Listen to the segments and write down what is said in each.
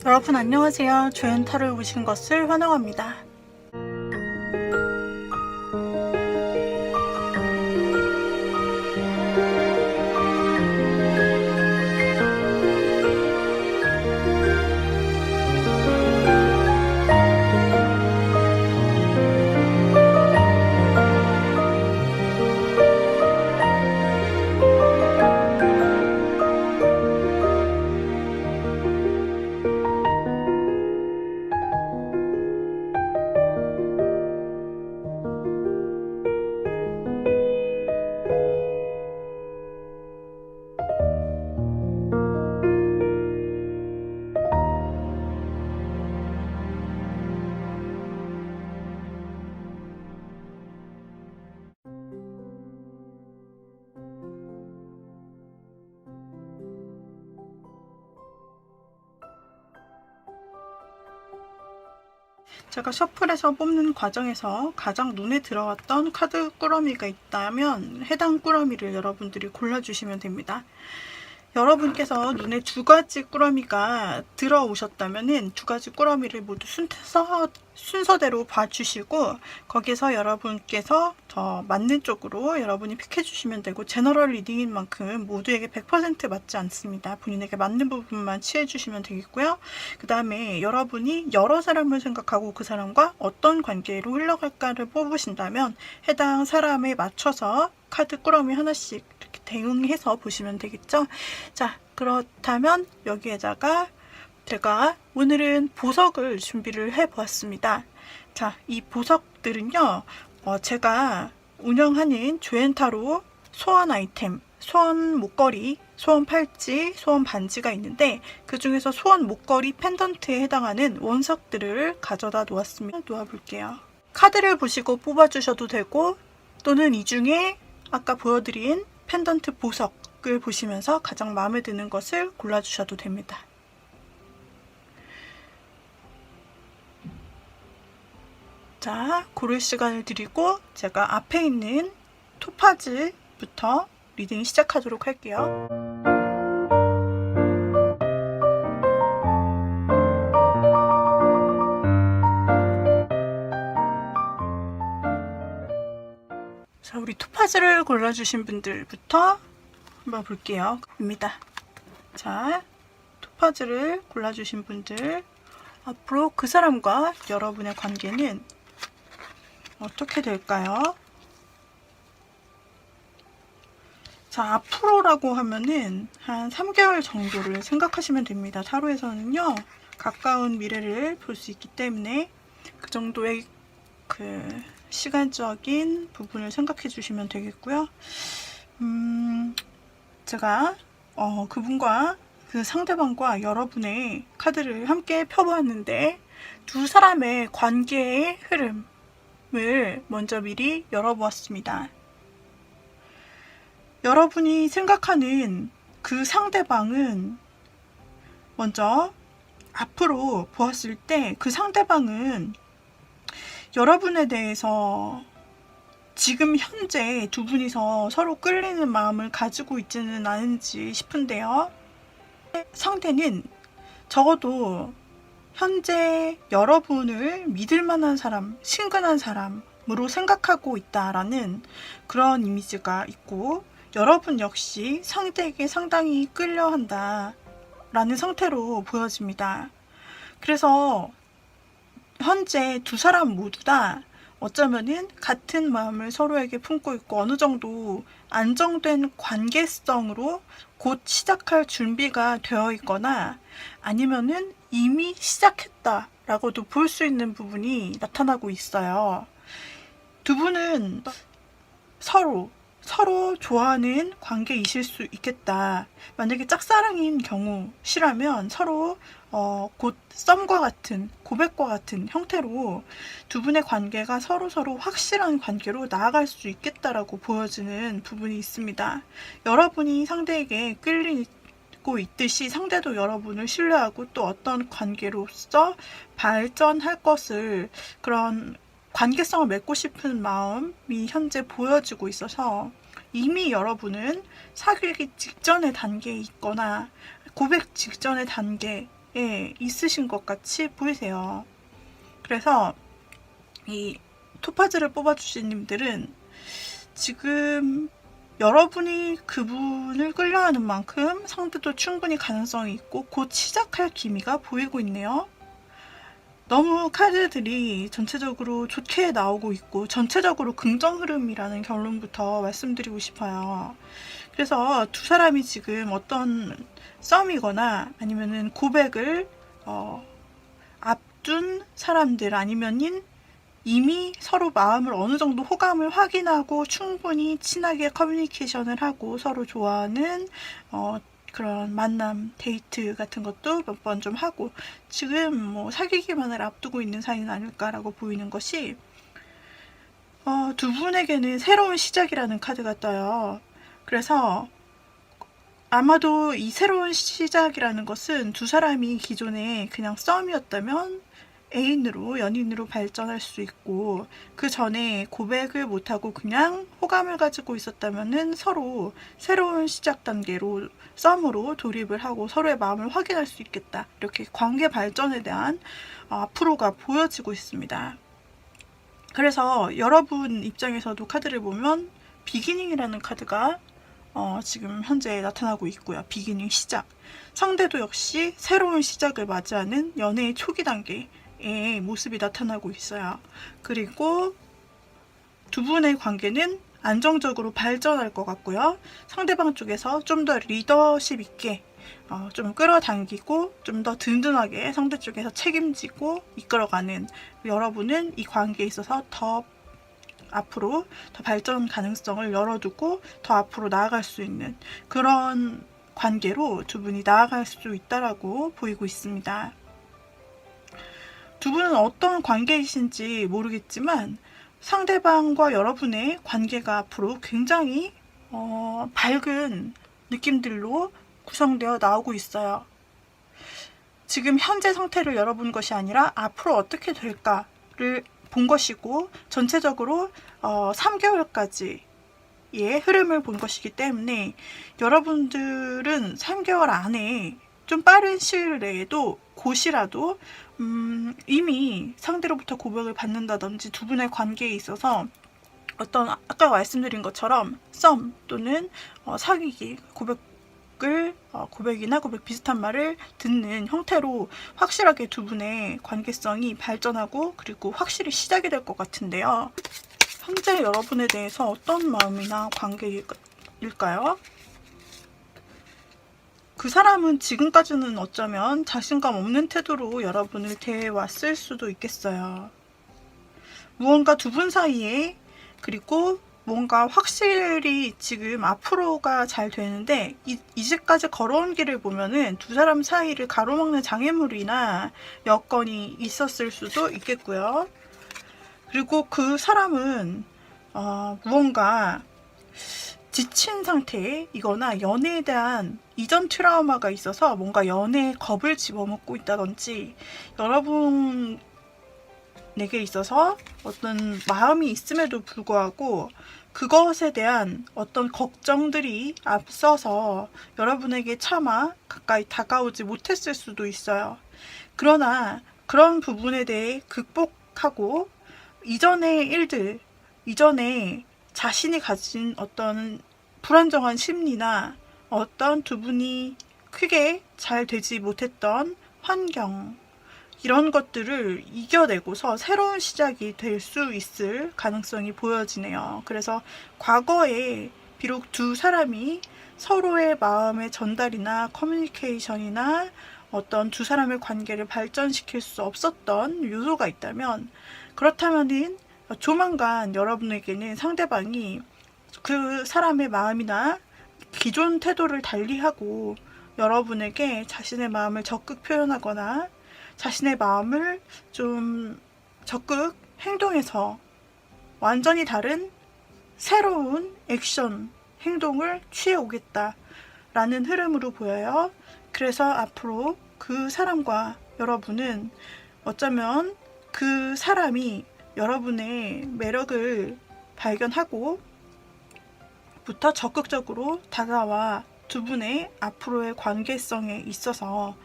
여러분 안녕하세요. 조연타로에 오신 것을 환영합니다. 제가 셔플에서 뽑는 과정에서 가장 눈에 들어왔던 카드 꾸러미가 있다면 해당 꾸러미를 여러분들이 골라주시면 됩니다. 여러분께서 눈에 두 가지 꾸러미가 들어오셨다면 두 가지 꾸러미를 모두 순서대로 봐주시고 거기서 여러분께서 더 맞는 쪽으로 여러분이 픽해주시면 되고, 제너럴 리딩인 만큼 모두에게 100% 맞지 않습니다. 본인에게 맞는 부분만 취해주시면 되겠고요. 그 다음에 여러분이 여러 사람을 생각하고 그 사람과 어떤 관계로 흘러갈까를 뽑으신다면 해당 사람에 맞춰서 카드 꾸러미 하나씩 이렇게 대응해서 보시면 되겠죠. 자, 그렇다면 여기에다가 제가 오늘은 보석을 준비를 해 보았습니다. 자, 이 보석들은요, 제가 운영하는 조연타로 소원 아이템, 소원 목걸이, 소원 팔찌, 소원 반지가 있는데 그 중에서 소원 목걸이 펜던트에 해당하는 원석들을 가져다 놓았습니다. 놓아볼게요. 카드를 보시고 뽑아주셔도 되고, 또는 이 중에 아까 보여드린 펜던트 보석을 보시면서 가장 마음에 드는 것을 골라주셔도 됩니다. 자, 고를 시간을 드리고 제가 앞에 있는 토파즈부터 리딩 시작하도록 할게요. 자, 우리 토파즈를 골라주신 분들부터 한번 볼게요. 입니다. 자, 토파즈를 골라주신 분들, 앞으로 그 사람과 여러분의 관계는 어떻게 될까요? 자, 앞으로라고 하면은 한 3개월 정도를 생각하시면 됩니다. 타로에서는요, 가까운 미래를 볼 수 있기 때문에 그 정도의 시간적인 부분을 생각해 주시면 되겠고요. 제가 그분과 그 상대방과 여러분의 카드를 함께 펴보았는데 두 사람의 관계의 흐름을 먼저 미리 열어보았습니다. 여러분이 생각하는 그 상대방은 먼저 앞으로 보았을 때 그 상대방은 여러분에 대해서 지금 현재 두 분이서 서로 끌리는 마음을 가지고 있지는 않은지 싶은데요. 상대는 적어도 현재 여러분을 믿을 만한 사람, 친근한 사람으로 생각하고 있다라는 그런 이미지가 있고, 여러분 역시 상대에게 상당히 끌려한다 라는 상태로 보여집니다. 그래서 현재 두 사람 모두 다 어쩌면은 같은 마음을 서로에게 품고 있고 어느 정도 안정된 관계성으로 곧 시작할 준비가 되어 있거나 아니면은 이미 시작했다라고도 볼 수 있는 부분이 나타나고 있어요. 두 분은 서로 좋아하는 관계이실 수 있겠다. 만약에 짝사랑인 경우시라면 서로 곧 썸과 같은, 고백과 같은 형태로 두 분의 관계가 서로 확실한 관계로 나아갈 수 있겠다라고 보여지는 부분이 있습니다. 여러분이 상대에게 끌리고 있듯이 상대도 여러분을 신뢰하고 또 어떤 관계로서 발전할 것을, 그런 관계성을 맺고 싶은 마음이 현재 보여지고 있어서 이미 여러분은 사귀기 직전의 단계에 있거나 고백 직전의 단계 있으신 것 같이 보이세요. 그래서 이 토파즈를 뽑아주신 님들은 지금 여러분이 그분을 끌려하는 만큼 상대도 충분히 가능성이 있고 곧 시작할 기미가 보이고 있네요. 너무 카드들이 전체적으로 좋게 나오고 있고 전체적으로 긍정 흐름이라는 결론부터 말씀드리고 싶어요. 그래서 두 사람이 지금 어떤 썸이거나 아니면은 고백을 앞둔 사람들 아니면은 이미 서로 마음을 어느 정도 호감을 확인하고 충분히 친하게 커뮤니케이션을 하고 서로 좋아하는 그런 만남, 데이트 같은 것도 몇 번 좀 하고 지금 뭐 사귀기만을 앞두고 있는 사이는 아닐까라고 보이는 것이 두 분에게는 새로운 시작이라는 카드가 떠요. 그래서 아마도 이 새로운 시작이라는 것은 두 사람이 기존에 그냥 썸이었다면 애인으로, 연인으로 발전할 수 있고 그 전에 고백을 못하고 그냥 호감을 가지고 있었다면은 서로 새로운 시작 단계로 썸으로 돌입을 하고 서로의 마음을 확인할 수 있겠다. 이렇게 관계 발전에 대한 앞으로가 보여지고 있습니다. 그래서 여러분 입장에서도 카드를 보면 비기닝이라는 카드가 지금 현재 나타나고 있고요. 비기닝 시작. 상대도 역시 새로운 시작을 맞이하는 연애의 초기 단계의 모습이 나타나고 있어요. 그리고 두 분의 관계는 안정적으로 발전할 것 같고요. 상대방 쪽에서 좀 더 리더십 있게 좀 끌어당기고 좀 더 든든하게 상대 쪽에서 책임지고 이끌어가는 여러분은 이 관계에 있어서 더 앞으로 더 발전 가능성을 열어두고 더 앞으로 나아갈 수 있는 그런 관계로 두 분이 나아갈 수 있다라고 보이고 있습니다. 두 분은 어떤 관계이신지 모르겠지만 상대방과 여러분의 관계가 앞으로 굉장히 밝은 느낌들로 구성되어 나오고 있어요. 지금 현재 상태를 열어본 것이 아니라 앞으로 어떻게 될까를 본 것이고 전체적으로 3개월까지의 흐름을 본 것이기 때문에 여러분들은 3개월 안에 좀 빠른 시일 내에도 곧이라도 이미 상대로부터 고백을 받는다든지 두 분의 관계에 있어서 어떤 아까 말씀드린 것처럼 썸 또는 사귀기, 고백이나 고백 비슷한 말을 듣는 형태로 확실하게 두 분의 관계성이 발전하고 그리고 확실히 시작이 될 것 같은데요. 현재 여러분에 대해서 어떤 마음이나 관계일까요? 그 사람은 지금까지는 어쩌면 자신감 없는 태도로 여러분을 대해왔을 수도 있겠어요. 무언가 두 분 사이에 그리고 뭔가 확실히 지금 앞으로가 잘 되는데 이제까지 걸어온 길을 보면은 두 사람 사이를 가로막는 장애물이나 여건이 있었을 수도 있겠고요. 그리고 그 사람은 무언가 지친 상태이거나 연애에 대한 이전 트라우마가 있어서 뭔가 연애에 겁을 집어먹고 있다든지 여러분에게 있어서 어떤 마음이 있음에도 불구하고 그것에 대한 어떤 걱정들이 앞서서 여러분에게 차마 가까이 다가오지 못했을 수도 있어요. 그러나 그런 부분에 대해 극복하고 이전의 일들, 이전에 자신이 가진 어떤 불안정한 심리나 어떤 두 분이 크게 잘 되지 못했던 환경 이런 것들을 이겨내고서 새로운 시작이 될 수 있을 가능성이 보여지네요. 그래서 과거에 비록 두 사람이 서로의 마음의 전달이나 커뮤니케이션이나 어떤 두 사람의 관계를 발전시킬 수 없었던 요소가 있다면 그렇다면은 조만간 여러분에게는 상대방이 그 사람의 마음이나 기존 태도를 달리하고 여러분에게 자신의 마음을 적극 표현하거나 자신의 마음을 좀 적극 행동해서 완전히 다른 새로운 액션, 행동을 취해오겠다라는 흐름으로 보여요. 그래서 앞으로 그 사람과 여러분은 어쩌면 그 사람이 여러분의 매력을 발견하고 부터 적극적으로 다가와 두 분의 앞으로의 관계성에 있어서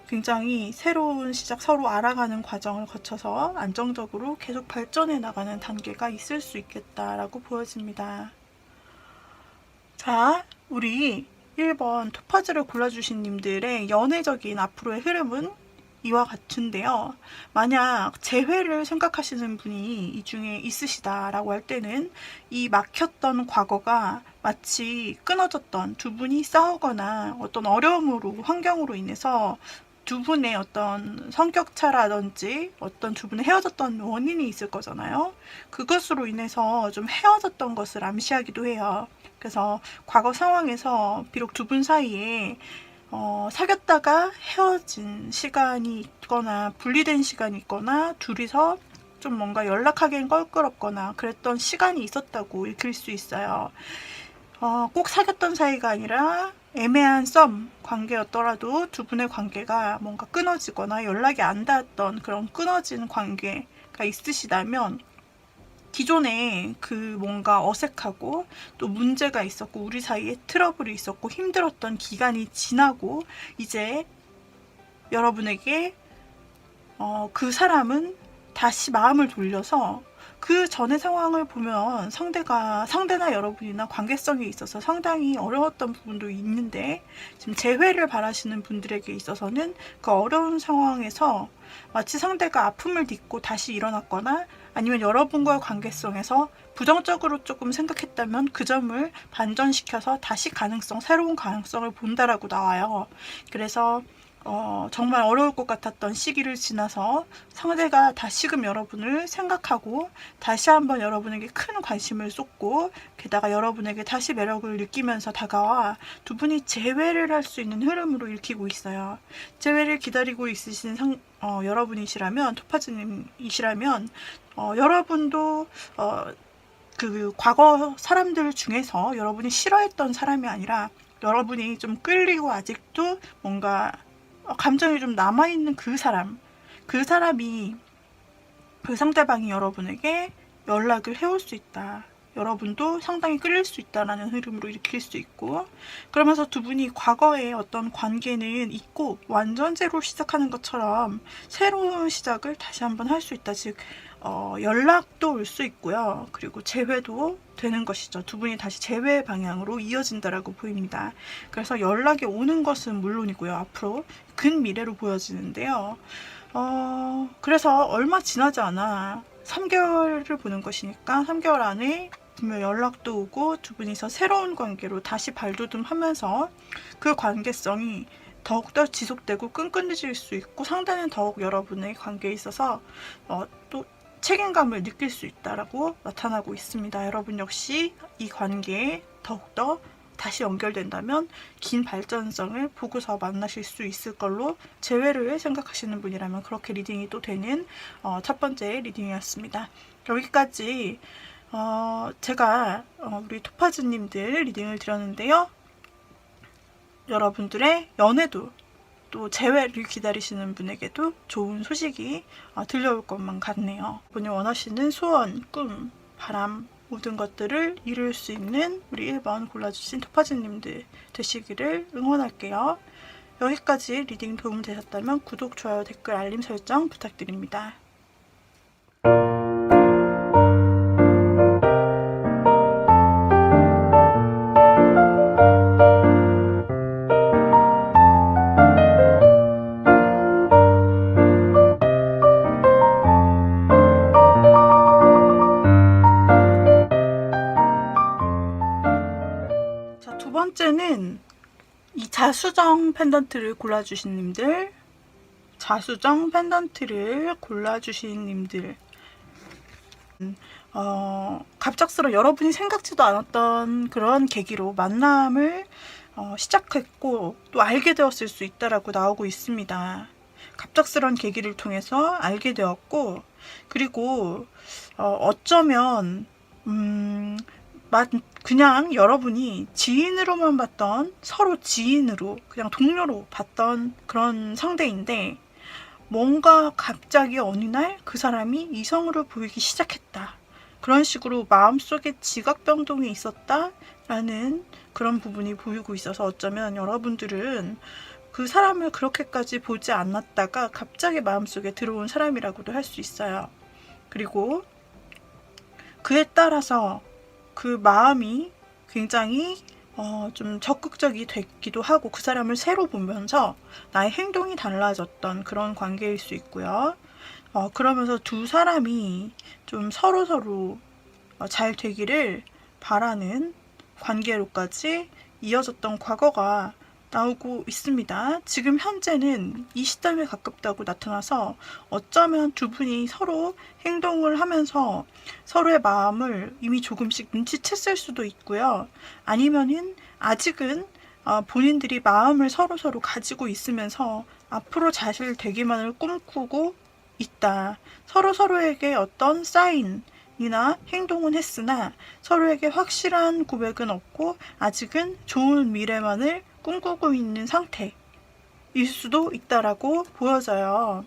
굉장히 새로운 시작, 서로 알아가는 과정을 거쳐서 안정적으로 계속 발전해 나가는 단계가 있을 수 있겠다라고 보여집니다. 자, 우리 1번 토파즈를 골라주신 님들의 연애적인 앞으로의 흐름은 이와 같은데요. 만약 재회를 생각하시는 분이 이 중에 있으시다라고 할 때는 이 막혔던 과거가 마치 끊어졌던, 두 분이 싸우거나 어떤 어려움으로, 환경으로 인해서 두 분의 어떤 성격차라든지 어떤 두 분의 헤어졌던 원인이 있을 거잖아요. 그것으로 인해서 좀 헤어졌던 것을 암시하기도 해요. 그래서 과거 상황에서 비록 두 분 사이에 사귀었다가 헤어진 시간이 있거나 분리된 시간이 있거나 둘이서 좀 뭔가 연락하기엔 껄끄럽거나 그랬던 시간이 있었다고 읽힐 수 있어요. 꼭 사귀었던 사이가 아니라 애매한 썸 관계였더라도 두 분의 관계가 뭔가 끊어지거나 연락이 안 닿았던 그런 끊어진 관계가 있으시다면 기존에 그 뭔가 어색하고 또 문제가 있었고 우리 사이에 트러블이 있었고 힘들었던 기간이 지나고 이제 여러분에게 그 사람은 다시 마음을 돌려서 그 전의 상황을 보면 상대나 여러분이나 관계성에 있어서 상당히 어려웠던 부분도 있는데 지금 재회를 바라시는 분들에게 있어서는 그 어려운 상황에서 마치 상대가 아픔을 딛고 다시 일어났거나 아니면 여러분과의 관계성에서 부정적으로 조금 생각했다면 그 점을 반전시켜서 다시 새로운 가능성을 본다라고 나와요. 그래서 정말 어려울 것 같았던 시기를 지나서 상대가 다시금 여러분을 생각하고 다시 한번 여러분에게 큰 관심을 쏟고 게다가 여러분에게 다시 매력을 느끼면서 다가와 두 분이 재회를 할 수 있는 흐름으로 읽히고 있어요. 재회를 기다리고 있으신 여러분이시라면, 토파즈님이시라면 여러분도 그 과거 사람들 중에서 여러분이 싫어했던 사람이 아니라 여러분이 좀 끌리고 아직도 뭔가 감정이 좀 남아있는 그 사람이 그 상대방이 여러분에게 연락을 해올 수 있다. 여러분도 상당히 끌릴 수 있다라는 흐름으로 읽힐 수 있고 그러면서 두 분이 과거에 어떤 관계는 있고 완전제로 시작하는 것처럼 새로운 시작을 다시 한번 할 수 있다. 즉 연락도 올 수 있고요. 그리고 재회도 되는 것이죠. 두 분이 다시 재회 방향으로 이어진다라고 보입니다. 그래서 연락이 오는 것은 물론이고요. 앞으로 근미래로 보여지는데요. 그래서 얼마 지나지 않아 3개월을 보는 것이니까 3개월 안에 분명 연락도 오고 두 분이서 새로운 관계로 다시 발돋움하면서 그 관계성이 더욱더 지속되고 끈끈해질 수 있고 상대는 더욱 여러분의 관계에 있어서 또 책임감을 느낄 수 있다라고 나타나고 있습니다. 여러분 역시 이 관계에 더욱더 다시 연결된다면 긴 발전성을 보고서 만나실 수 있을 걸로 재회를 생각하시는 분이라면 그렇게 리딩이 또 되는 첫 번째 리딩이었습니다. 여기까지 제가 우리 토파즈님들 리딩을 드렸는데요. 여러분들의 연애도 또 재회를 기다리시는 분에게도 좋은 소식이 들려올 것만 같네요. 분이 원하시는 소원, 꿈, 바람 모든 것들을 이룰 수 있는 우리 1번 골라주신 토파즈님들 되시기를 응원할게요. 여기까지 리딩 도움되셨다면 구독, 좋아요, 댓글, 알림 설정 부탁드립니다. 두 번째는 이 자수정 펜던트를 골라주신 님들, 갑작스러운 여러분이 생각지도 않았던 그런 계기로 만남을 시작했고 또 알게 되었을 수 있다라고 나오고 있습니다. 갑작스러운 계기를 통해서 알게 되었고 그리고 어쩌면 그냥 여러분이 지인으로만 봤던 서로 지인으로 그냥 동료로 봤던 그런 상대인데 뭔가 갑자기 어느 날 그 사람이 이성으로 보이기 시작했다. 그런 식으로 마음속에 지각변동이 있었다라는 그런 부분이 보이고 있어서 어쩌면 여러분들은 그 사람을 그렇게까지 보지 않았다가 갑자기 마음속에 들어온 사람이라고도 할 수 있어요. 그리고 그에 따라서 그 마음이 굉장히 좀 적극적이 됐기도 하고 그 사람을 새로 보면서 나의 행동이 달라졌던 그런 관계일 수 있고요. 그러면서 두 사람이 좀 서로서로 잘 되기를 바라는 관계로까지 이어졌던 과거가 나오고 있습니다. 지금 현재는 이 시점에 가깝다고 나타나서 어쩌면 두 분이 서로 행동을 하면서 서로의 마음을 이미 조금씩 눈치챘을 수도 있고요. 아니면은 아직은 본인들이 마음을 서로서로 가지고 있으면서 앞으로 잘 되기만을 꿈꾸고 있다. 서로서로에게 어떤 사인이나 행동은 했으나 서로에게 확실한 고백은 없고 아직은 좋은 미래만을 꿈꾸고 있는 상태일 수도 있다라고 보여져요.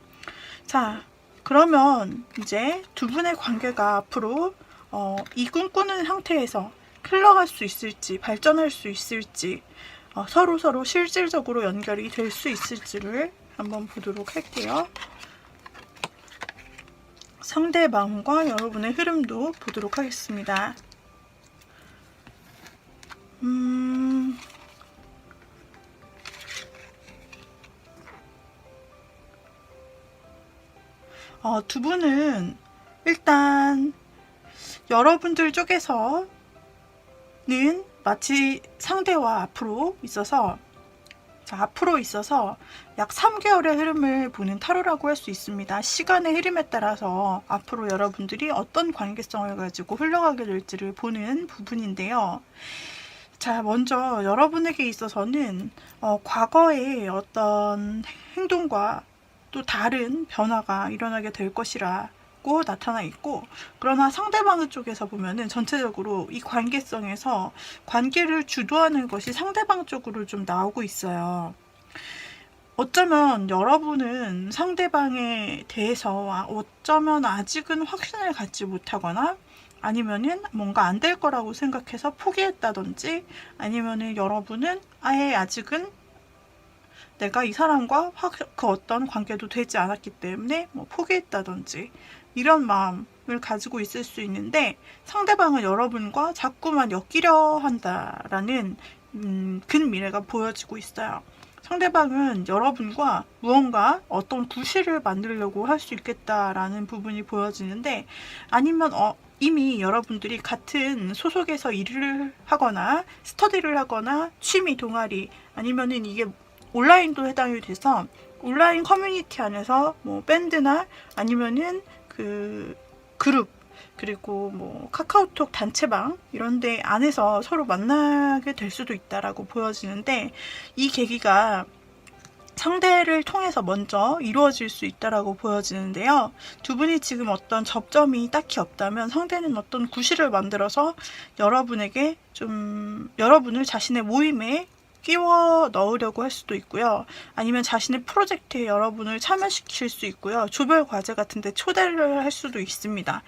자, 그러면 이제 두 분의 관계가 앞으로 이 꿈꾸는 상태에서 흘러갈 수 있을지, 발전할 수 있을지, 서로 실질적으로 연결이 될 수 있을지를 한번 보도록 할게요. 상대방과 여러분의 흐름도 보도록 하겠습니다. 두 분은 일단 여러분들 쪽에서는 마치 상대와 앞으로 있어서 약 3개월의 흐름을 보는 타로라고 할 수 있습니다. 시간의 흐름에 따라서 앞으로 여러분들이 어떤 관계성을 가지고 흘러가게 될지를 보는 부분인데요. 자, 먼저 여러분에게 있어서는 과거의 어떤 행동과 또 다른 변화가 일어나게 될 것이라고 나타나 있고, 그러나 상대방 쪽에서 보면은 전체적으로 이 관계성에서 관계를 주도하는 것이 상대방 쪽으로 좀 나오고 있어요. 어쩌면 여러분은 상대방에 대해서 어쩌면 아직은 확신을 갖지 못하거나 아니면은 뭔가 안 될 거라고 생각해서 포기했다든지, 아니면은 여러분은 아예 아직은 내가 이 사람과 그 어떤 관계도 되지 않았기 때문에 포기했다든지 이런 마음을 가지고 있을 수 있는데, 상대방은 여러분과 자꾸만 엮이려 한다라는 근미래가 보여지고 있어요. 상대방은 여러분과 무언가 어떤 구실을 만들려고 할 수 있겠다라는 부분이 보여지는데, 아니면 이미 여러분들이 같은 소속에서 일을 하거나 스터디를 하거나 취미 동아리, 아니면은 이게 온라인도 해당이 돼서 온라인 커뮤니티 안에서 밴드나 아니면은 그 그룹, 그리고 카카오톡 단체방 이런 데 안에서 서로 만나게 될 수도 있다라고 보여지는데, 이 계기가 상대를 통해서 먼저 이루어질 수 있다라고 보여지는데요. 두 분이 지금 어떤 접점이 딱히 없다면 상대는 어떤 구실을 만들어서 여러분에게 여러분을 자신의 모임에 끼워 넣으려고 할 수도 있고요. 아니면 자신의 프로젝트에 여러분을 참여시킬 수 있고요. 조별 과제 같은 데 초대를 할 수도 있습니다.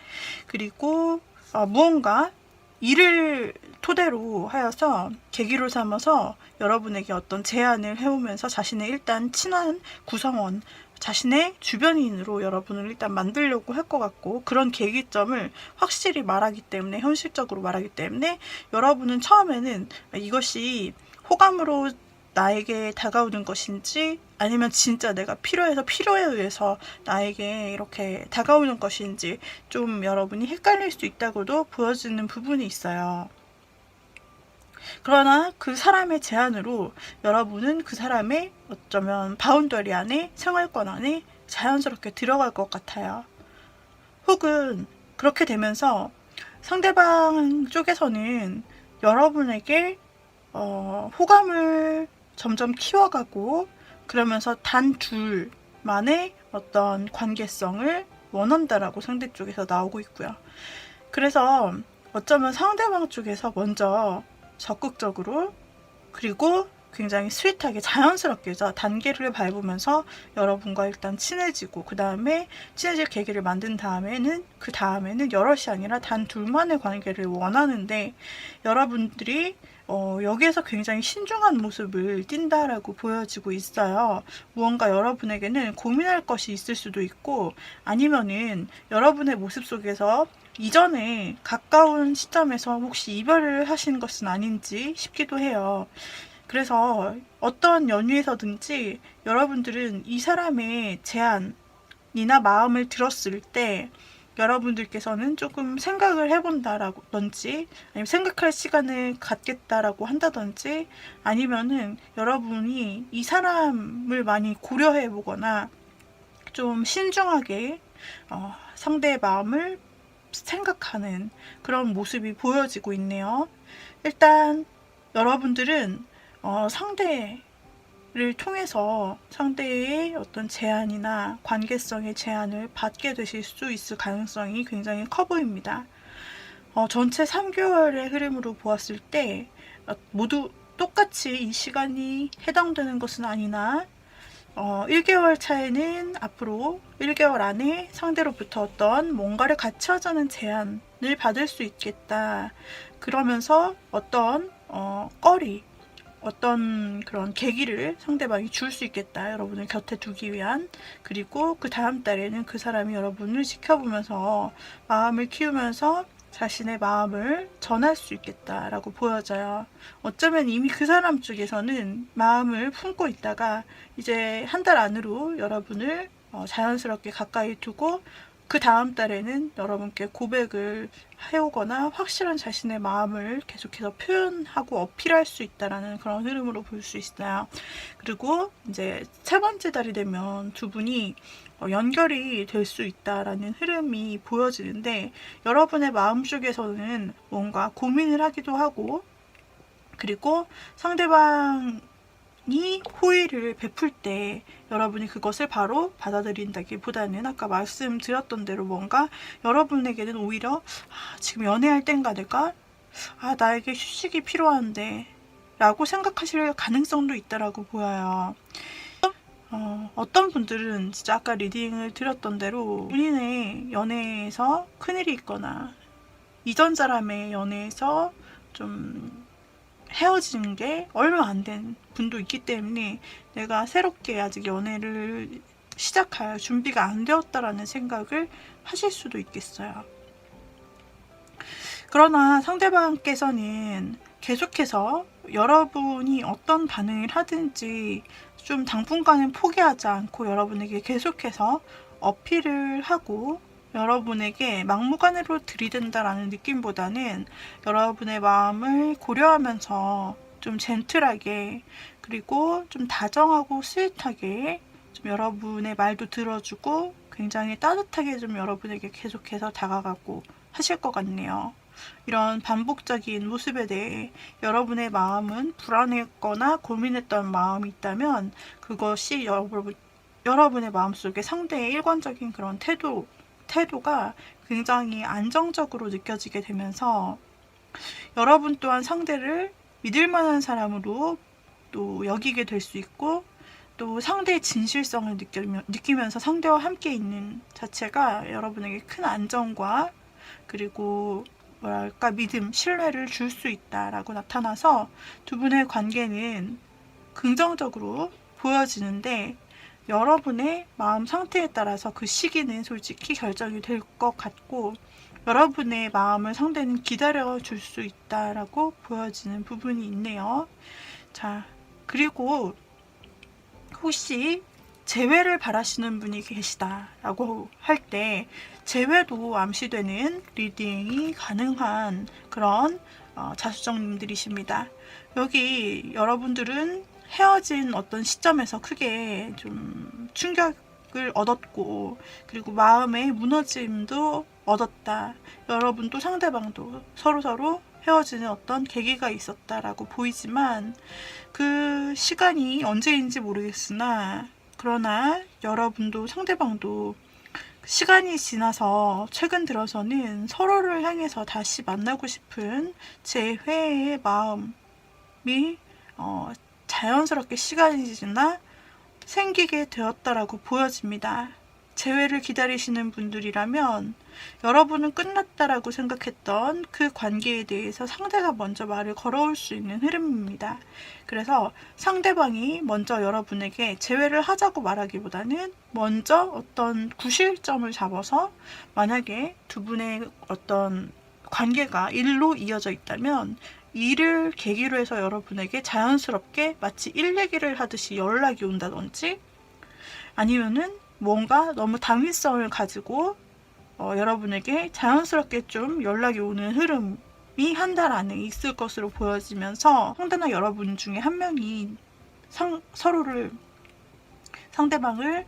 그리고 무언가 일을 토대로 하여서 계기로 삼아서 여러분에게 어떤 제안을 해오면서 자신의 일단 친한 구성원, 자신의 주변인으로 여러분을 일단 만들려고 할 것 같고, 그런 계기점을 확실히 말하기 때문에, 현실적으로 말하기 때문에 여러분은 처음에는 이것이 호감으로 나에게 다가오는 것인지, 아니면 진짜 내가 필요해서 필요에 의해서 나에게 이렇게 다가오는 것인지 좀 여러분이 헷갈릴 수 있다고도 보여지는 부분이 있어요. 그러나 그 사람의 제안으로 여러분은 그 사람의 어쩌면 바운더리 안에, 생활권 안에 자연스럽게 들어갈 것 같아요. 혹은 그렇게 되면서 상대방 쪽에서는 여러분에게 호감을 점점 키워가고, 그러면서 단 둘만의 어떤 관계성을 원한다라고 상대 쪽에서 나오고 있고요. 그래서 어쩌면 상대방 쪽에서 먼저 적극적으로, 그리고 굉장히 스윗하게 자연스럽게 단계를 밟으면서 여러분과 일단 친해지고, 그 다음에 친해질 계기를 만든 다음에는 여럿이 아니라 단 둘만의 관계를 원하는데, 여러분들이 여기에서 굉장히 신중한 모습을 띈다라고 보여지고 있어요. 무언가 여러분에게는 고민할 것이 있을 수도 있고, 아니면은 여러분의 모습 속에서 이전에 가까운 시점에서 혹시 이별을 하신 것은 아닌지 싶기도 해요. 그래서 어떤 연유에서든지 여러분들은 이 사람의 제안이나 마음을 들었을 때 여러분들께서는 조금 생각을 해본다라든지, 아니면 생각할 시간을 갖겠다라고 한다든지, 아니면은 여러분이 이 사람을 많이 고려해 보거나 좀 신중하게 상대의 마음을 생각하는 그런 모습이 보여지고 있네요. 일단 여러분들은 상대를 통해서 상대의 어떤 제안이나 관계성의 제안을 받게 되실 수 있을 가능성이 굉장히 커 보입니다. 전체 3개월의 흐름으로 보았을 때 모두 똑같이 이 시간이 해당되는 것은 아니나 1개월 차에는 앞으로 1개월 안에 상대로부터 어떤 뭔가를 같이 하자는 제안을 받을 수 있겠다. 그러면서 어떤 어떤 그런 계기를 상대방이 줄 수 있겠다. 여러분을 곁에 두기 위한. 그리고 그 다음 달에는 그 사람이 여러분을 지켜보면서 마음을 키우면서 자신의 마음을 전할 수 있겠다라고 보여져요. 어쩌면 이미 그 사람 쪽에서는 마음을 품고 있다가 이제 한 달 안으로 여러분을 자연스럽게 가까이 두고, 그 다음 달에는 여러분께 고백을 해오거나 확실한 자신의 마음을 계속해서 표현하고 어필할 수 있다라는 그런 흐름으로 볼 수 있어요. 그리고 이제 세 번째 달이 되면 두 분이 연결이 될 수 있다라는 흐름이 보여지는데, 여러분의 마음속에서는 뭔가 고민을 하기도 하고, 그리고 상대방이 호의를 베풀 때 여러분이 그것을 바로 받아들인다기보다는 아까 말씀드렸던 대로 뭔가 여러분에게는 오히려 지금 연애할 땐가 내가 나에게 휴식이 필요한데 라고 생각하실 가능성도 있다라고 보여요. 어떤 분들은 진짜 아까 리딩을 드렸던 대로 본인의 연애에서 큰일이 있거나 이전 사람의 연애에서 좀 헤어지는 게 얼마 안 된 분도 있기 때문에 내가 새롭게 아직 연애를 시작할 준비가 안 되었다라는 생각을 하실 수도 있겠어요. 그러나 상대방께서는 계속해서 여러분이 어떤 반응을 하든지 좀 당분간은 포기하지 않고 여러분에게 계속해서 어필을 하고, 여러분에게 막무가내로 들이댄다라는 느낌보다는 여러분의 마음을 고려하면서 좀 젠틀하게, 그리고 좀 다정하고 스윗하게 좀 여러분의 말도 들어주고 굉장히 따뜻하게 좀 여러분에게 계속해서 다가가고 하실 것 같네요. 이런 반복적인 모습에 대해 여러분의 마음은 불안했거나 고민했던 마음이 있다면, 그것이 여러분의 마음속에 상대의 일관적인 그런 태도가 굉장히 안정적으로 느껴지게 되면서 여러분 또한 상대를 믿을 만한 사람으로 또 여기게 될 수 있고, 또 상대의 진실성을 느끼면서 상대와 함께 있는 자체가 여러분에게 큰 안정과 그리고 뭐랄까 믿음, 신뢰를 줄 수 있다라고 나타나서 두 분의 관계는 긍정적으로 보여지는데, 여러분의 마음 상태에 따라서 그 시기는 솔직히 결정이 될 것 같고, 여러분의 마음을 상대는 기다려 줄 수 있다라고 보여지는 부분이 있네요. 자, 그리고 혹시 재회를 바라시는 분이 계시다라고 할 때 재회도 암시되는 리딩이 가능한 그런 자수정님들이십니다. 여기 여러분들은 헤어진 어떤 시점에서 크게 좀 충격을 얻었고, 그리고 마음의 무너짐도 얻었다. 여러분도 상대방도 서로 헤어지는 어떤 계기가 있었다라고 보이지만, 그 시간이 언제인지 모르겠으나 그러나 여러분도 상대방도 시간이 지나서 최근 들어서는 서로를 향해서 다시 만나고 싶은 재회의 마음이 자연스럽게 시간이 지나 생기게 되었다라고 보여집니다. 재회를 기다리시는 분들이라면 여러분은 끝났다라고 생각했던 그 관계에 대해서 상대가 먼저 말을 걸어올 수 있는 흐름입니다. 그래서 상대방이 먼저 여러분에게 재회를 하자고 말하기보다는 먼저 어떤 구실점을 잡아서, 만약에 두 분의 어떤 관계가 일로 이어져 있다면 이를 계기로 해서 여러분에게 자연스럽게 마치 일 얘기를 하듯이 연락이 온다든지, 아니면은 뭔가 너무 당위성을 가지고 여러분에게 자연스럽게 좀 연락이 오는 흐름이 한 달 안에 있을 것으로 보여지면서, 상대나 여러분 중에 한 명이 서로를, 상대방을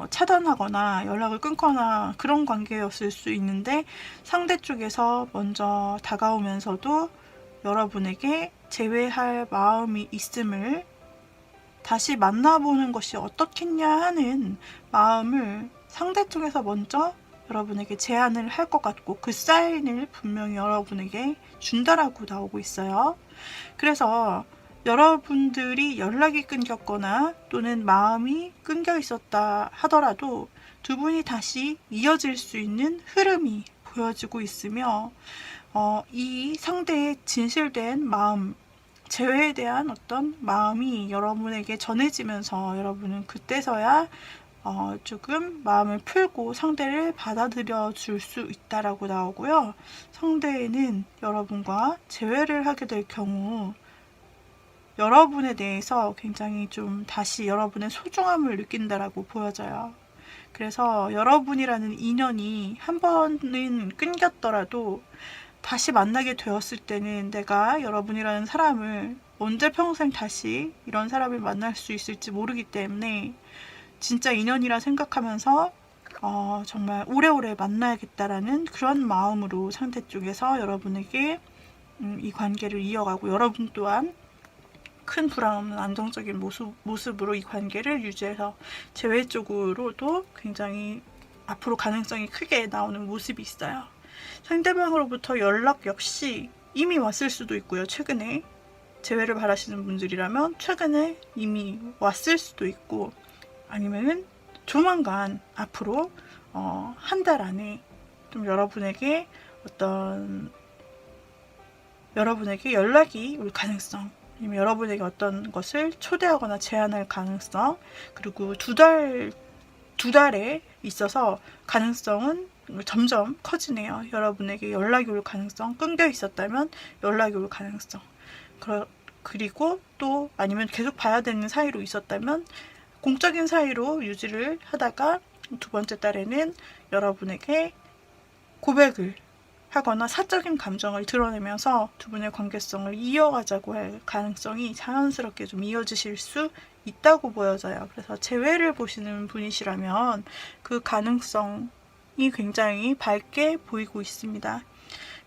차단하거나 연락을 끊거나 그런 관계였을 수 있는데, 상대 쪽에서 먼저 다가오면서도 여러분에게 재회할 마음이 있음을, 다시 만나보는 것이 어떻겠냐 하는 마음을 상대 쪽에서 먼저 여러분에게 제안을 할 것 같고, 그 사인을 분명히 여러분에게 준다라고 나오고 있어요. 그래서 여러분들이 연락이 끊겼거나 또는 마음이 끊겨 있었다 하더라도 두 분이 다시 이어질 수 있는 흐름이 보여지고 있으며, 이 상대의 진실된 마음, 재회에 대한 어떤 마음이 여러분에게 전해지면서 여러분은 그때서야 조금 마음을 풀고 상대를 받아들여 줄 수 있다라고 나오고요. 상대는 여러분과 재회를 하게 될 경우 여러분에 대해서 굉장히 좀 다시 여러분의 소중함을 느낀다라고 보여져요. 그래서 여러분이라는 인연이 한 번은 끊겼더라도 다시 만나게 되었을 때는 내가 여러분이라는 사람을 언제 평생 다시 이런 사람을 만날 수 있을지 모르기 때문에 진짜 인연이라 생각하면서 정말 오래오래 만나야겠다라는 그런 마음으로 상대 쪽에서 여러분에게 이 관계를 이어가고, 여러분 또한 큰 불안 없는 안정적인 모습으로 이 관계를 유지해서 재회 쪽으로도 굉장히 앞으로 가능성이 크게 나오는 모습이 있어요. 상대방으로부터 연락 역시 이미 왔을 수도 있고요. 최근에 재회를 바라시는 분들이라면 최근에 이미 왔을 수도 있고, 아니면은 조만간 앞으로 한 달 안에 좀 여러분에게 연락이 올 가능성, 아니면 여러분에게 어떤 것을 초대하거나 제안할 가능성, 그리고 두 달에 있어서 가능성은 점점 커지네요. 여러분에게 연락이 올 가능성, 끊겨 있었다면 연락이 올 가능성, 그리고 또 아니면 계속 봐야 되는 사이로 있었다면 공적인 사이로 유지를 하다가 두 번째 달에는 여러분에게 고백을 하거나 사적인 감정을 드러내면서 두 분의 관계성을 이어가자고 할 가능성이 자연스럽게 좀 이어지실 수 있다고 보여져요. 그래서 재회를 보시는 분이시라면 그 가능성이 굉장히 밝게 보이고 있습니다.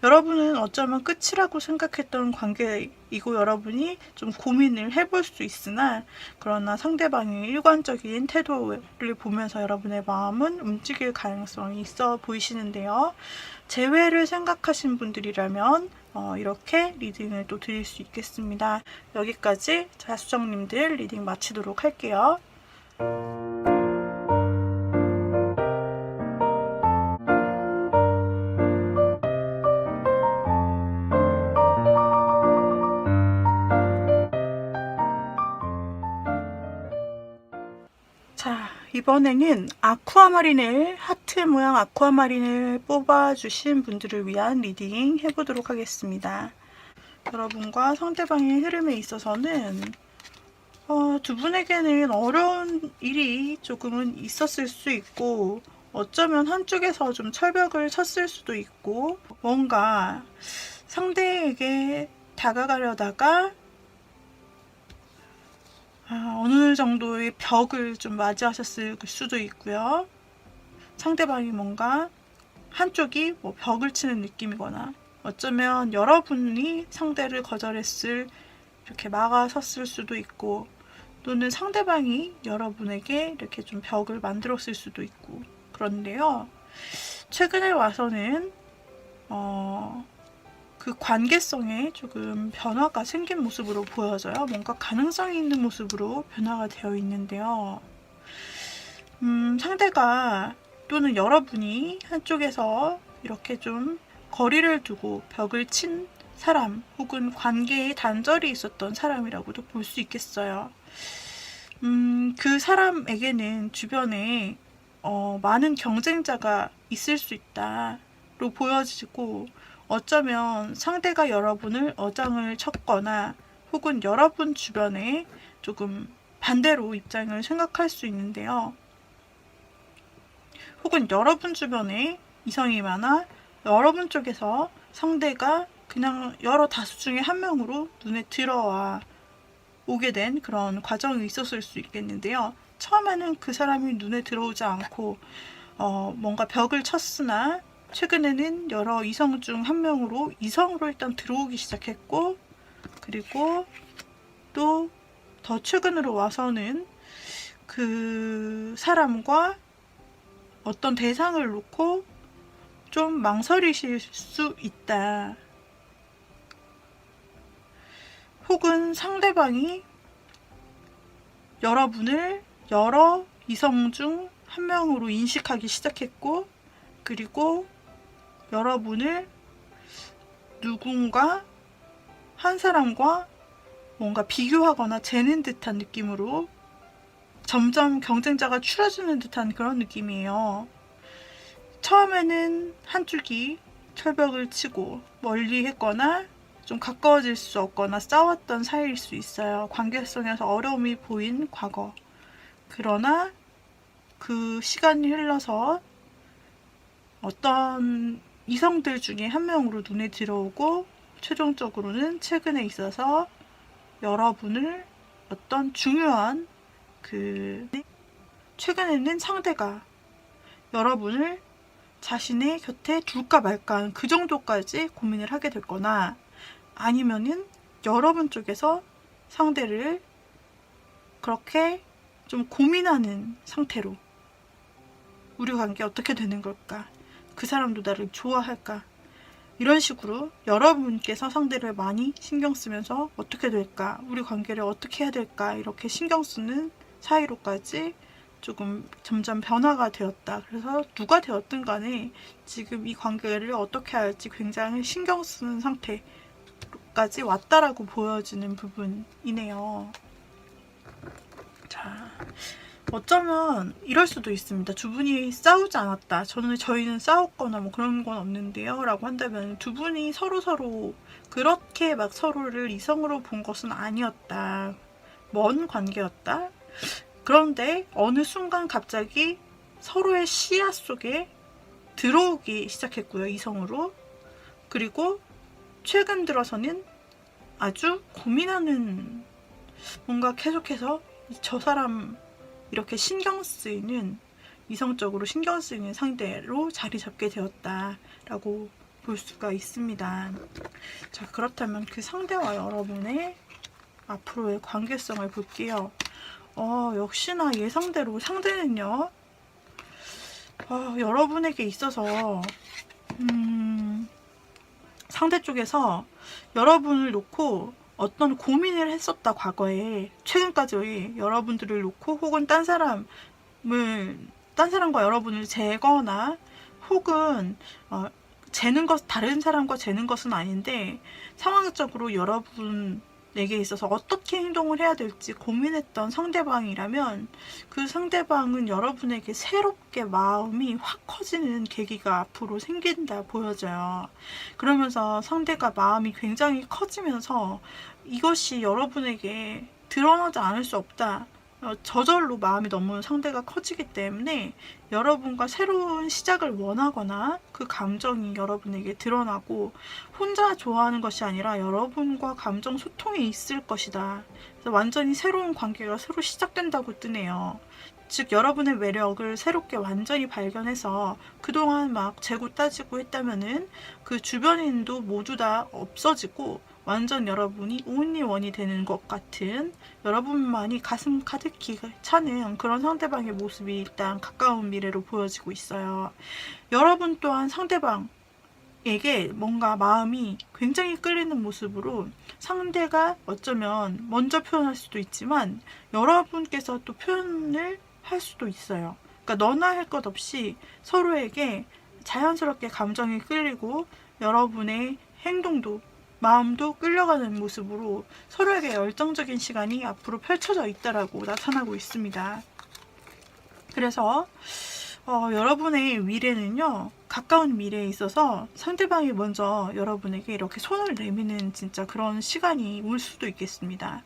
여러분은 어쩌면 끝이라고 생각했던 관계이고 여러분이 좀 고민을 해볼 수 있으나, 그러나 상대방의 일관적인 태도를 보면서 여러분의 마음은 움직일 가능성이 있어 보이시는데요. 재회를 생각하신 분들이라면 이렇게 리딩을 또 드릴 수 있겠습니다. 여기까지 자수정님들 리딩 마치도록 할게요. 자, 이번에는 아쿠아마린을, 하트 모양 아쿠아마린을 뽑아주신 분들을 위한 리딩 해보도록 하겠습니다. 여러분과 상대방의 흐름에 있어서는 두 분에게는 어려운 일이 조금은 있었을 수 있고, 어쩌면 한쪽에서 좀 철벽을 쳤을 수도 있고, 뭔가 상대에게 다가가려다가 어느 정도의 벽을 좀 맞이하셨을 수도 있고요. 상대방이 뭔가 한쪽이 벽을 치는 느낌이거나, 어쩌면 여러분이 상대를 거절했을, 이렇게 막아섰을 수도 있고, 또는 상대방이 여러분에게 이렇게 좀 벽을 만들었을 수도 있고, 그런데요. 최근에 와서는 그 관계성에 조금 변화가 생긴 모습으로 보여져요. 뭔가 가능성이 있는 모습으로 변화가 되어 있는데요. 상대가 또는 여러분이 한쪽에서 이렇게 좀 거리를 두고 벽을 친 사람 혹은 관계에 단절이 있었던 사람이라고도 볼 수 있겠어요. 그 사람에게는 주변에 많은 경쟁자가 있을 수 있다로 보여지고, 어쩌면 상대가 여러분을 어장을 쳤거나 혹은 여러분 주변에 조금 반대로 입장을 생각할 수 있는데요. 혹은 여러분 주변에 이성이 많아 여러분 쪽에서 상대가 그냥 여러 다수 중에 한 명으로 눈에 들어와 오게 된 그런 과정이 있었을 수 있겠는데요. 처음에는 그 사람이 눈에 들어오지 않고 뭔가 벽을 쳤으나 최근에는 여러 이성 중 한 명으로 이성으로 일단 들어오기 시작했고, 그리고 또 더 최근으로 와서는 그 사람과 어떤 대상을 놓고 좀 망설이실 수 있다. 혹은 상대방이 여러분을 여러 이성 중 한 명으로 인식하기 시작했고, 그리고 여러분을 누군가 한 사람과 뭔가 비교하거나 재는 듯한 느낌으로 점점 경쟁자가 줄어드는 듯한 그런 느낌이에요. 처음에는 한쪽이 철벽을 치고 멀리 했거나 좀 가까워질 수 없거나 싸웠던 사이일 수 있어요. 관계성에서 어려움이 보인 과거. 그러나 그 시간이 흘러서 어떤 이성들 중에 한 명으로 눈에 들어오고, 최종적으로는 최근에 있어서 여러분을 어떤 중요한 최근에는 상대가 여러분을 자신의 곁에 둘까 말까 그 정도까지 고민을 하게 됐거나, 아니면은 여러분 쪽에서 상대를 그렇게 좀 고민하는 상태로, 우리 관계 어떻게 되는 걸까? 그 사람도 나를 좋아할까? 이런 식으로 여러분께서 상대를 많이 신경 쓰면서 어떻게 될까? 우리 관계를 어떻게 해야 될까? 이렇게 신경 쓰는 사이로까지 조금 점점 변화가 되었다. 그래서 누가 되었든 간에 지금 이 관계를 어떻게 할지 굉장히 신경 쓰는 상태까지 왔다라고 보여지는 부분이네요. 자, 어쩌면 이럴 수도 있습니다. 두 분이 싸우지 않았다, 저희는 싸웠거나 뭐 그런 건 없는데요 라고 한다면, 두 분이 서로 그렇게 막 서로를 이성으로 본 것은 아니었다, 먼 관계였다. 그런데 어느 순간 갑자기 서로의 시야 속에 들어오기 시작했고요, 이성으로. 그리고 최근 들어서는 아주 고민하는, 뭔가 계속해서 저 사람 이렇게 신경 쓰이는, 이성적으로 신경 쓰이는 상대로 자리 잡게 되었다라고 볼 수가 있습니다. 자, 그렇다면 그 상대와 여러분의 앞으로의 관계성을 볼게요. 역시나 예상대로 상대는요, 여러분에게 있어서 상대 쪽에서 여러분을 놓고 어떤 고민을 했었다, 과거에. 최근까지 여러분들을 놓고, 혹은 딴 사람과 여러분을 재거나, 혹은 다른 사람과 재는 것은 아닌데 상황적으로 여러분에게 있어서 어떻게 행동을 해야 될지 고민했던 상대방이라면, 그 상대방은 여러분에게 새롭게 마음이 확 커지는 계기가 앞으로 생긴다 보여져요. 그러면서 상대가 마음이 굉장히 커지면서 이것이 여러분에게 드러나지 않을 수 없다, 저절로 마음이 너무 상대가 커지기 때문에 여러분과 새로운 시작을 원하거나, 그 감정이 여러분에게 드러나고 혼자 좋아하는 것이 아니라 여러분과 감정 소통이 있을 것이다. 그래서 완전히 새로운 관계가 새로 시작된다고 뜨네요. 즉, 여러분의 매력을 새롭게 완전히 발견해서 그동안 막 재고 따지고 했다면은 그 주변인도 모두 다 없어지고, 완전 여러분이 온리 원이 되는 것 같은, 여러분만이 가슴 가득히 차는 그런 상대방의 모습이 일단 가까운 미래로 보여지고 있어요. 여러분 또한 상대방 에게 뭔가 마음이 굉장히 끌리는 모습으로 상대가 어쩌면 먼저 표현할 수도 있지만 여러분께서 또 표현을 할 수도 있어요. 그러니까 너나 할 것 없이 서로에게 자연스럽게 감정이 끌리고 여러분의 행동도 마음도 끌려가는 모습으로 서로에게 열정적인 시간이 앞으로 펼쳐져 있다라고 나타나고 있습니다. 그래서 여러분의 미래는요, 가까운 미래에 있어서 상대방이 먼저 여러분에게 이렇게 손을 내미는 진짜 그런 시간이 올 수도 있겠습니다.